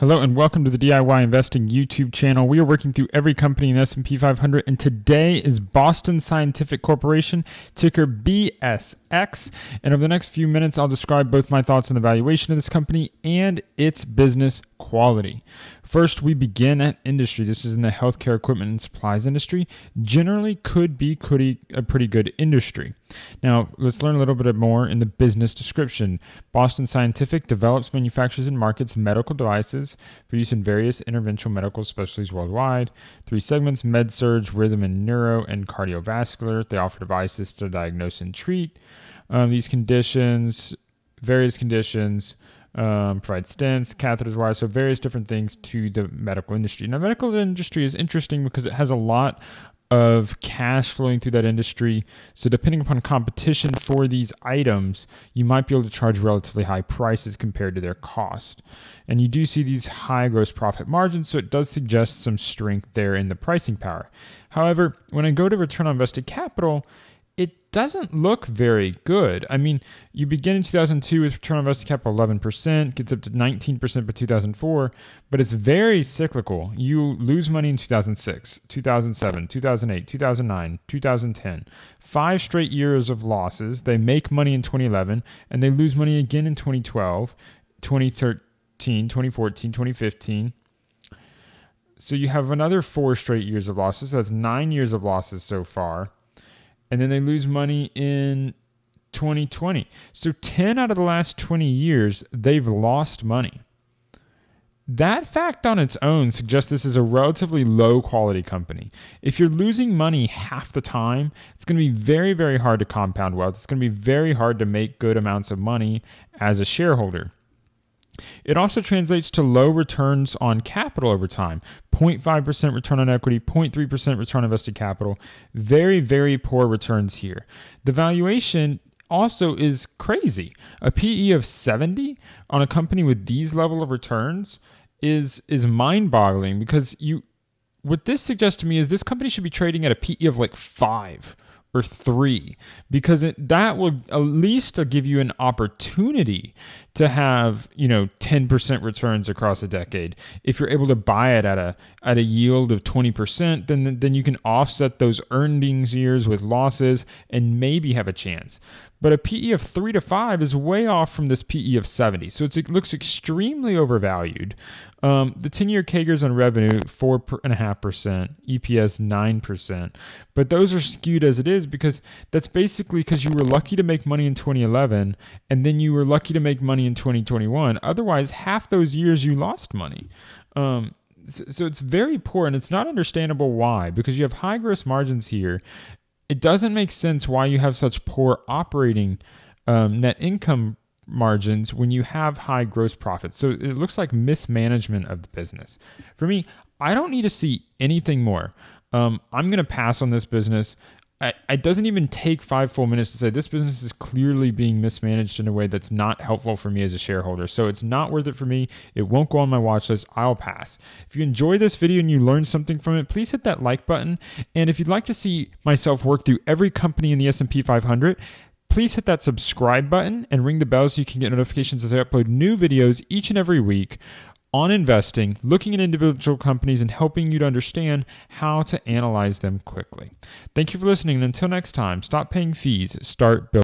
Hello and welcome to the DIY Investing YouTube channel. We are working through every company in the S&P 500, and today is Boston Scientific Corporation, ticker BSX. And over the next few minutes, I'll describe both my thoughts on the valuation of this company and its business quality. First, we begin at industry. This is in the healthcare equipment and supplies industry. Generally could be a pretty good industry. Now, let's learn a little bit more in the business description. Boston Scientific develops, manufactures, and markets medical devices for use in various interventional medical specialties worldwide. 3 segments: med surg, rhythm and neuro, and cardiovascular. They offer devices to diagnose and treat these conditions, various conditions. Provide stents, catheters, wires, so various different things to the medical industry. Now, medical industry is interesting because it has a lot of cash flowing through that industry. So depending upon competition for these items, you might be able to charge relatively high prices compared to their cost. And you do see these high gross profit margins, so it does suggest some strength there in the pricing power. However, when I go to return on invested capital, it doesn't look very good. I mean, you begin in 2002 with return on invested capital 11%, gets up to 19% by 2004, but it's very cyclical. You lose money in 2006, 2007, 2008, 2009, 2010. 5 straight years of losses. They make money in 2011, and they lose money again in 2012, 2013, 2014, 2015. So you have another 4 straight years of losses. That's 9 years of losses so far. And then they lose money in 2020. So 10 out of the last 20 years, they've lost money. That fact on its own suggests this is a relatively low quality company. If you're losing money half the time, it's going to be very, very hard to compound wealth. It's going to be very hard to make good amounts of money as a shareholder. It also translates to low returns on capital over time. 0.5% return on equity, 0.3% return on invested capital. Very, very poor returns here. The valuation also is crazy. A PE of 70 on a company with these level of returns is mind-boggling, because what this suggests to me is this company should be trading at a PE of like 5 or 3, because that will at least give you an opportunity to have 10% returns across a decade. If you're able to buy it at a yield of 20%, then you can offset those earnings years with losses and maybe have a chance. But a PE of 3 to 5 is way off from this PE of 70. So it looks extremely overvalued. The 10-year CAGRs on revenue, 4.5%, EPS 9%. But those are skewed as it is, because that's basically because you were lucky to make money in 2011, and then you were lucky to make money in 2021. Otherwise, half those years you lost money. So it's very poor, and it's not understandable why, because you have high gross margins here. It doesn't make sense why you have such poor operating net income margins when you have high gross profits. So it looks like mismanagement of the business. For me, I don't need to see anything more. I'm going to pass on this business. It doesn't even take 5 full minutes to say this business is clearly being mismanaged in a way that's not helpful for me as a shareholder. So it's not worth it for me. It won't go on my watch list. I'll pass. If you enjoy this video and you learned something from it, please hit that like button. And if you'd like to see myself work through every company in the S&P 500, please hit that subscribe button and ring the bell so you can get notifications as I upload new videos each and every week on investing, looking at individual companies, and helping you to understand how to analyze them quickly. Thank you for listening, and until next time, stop paying fees, start building.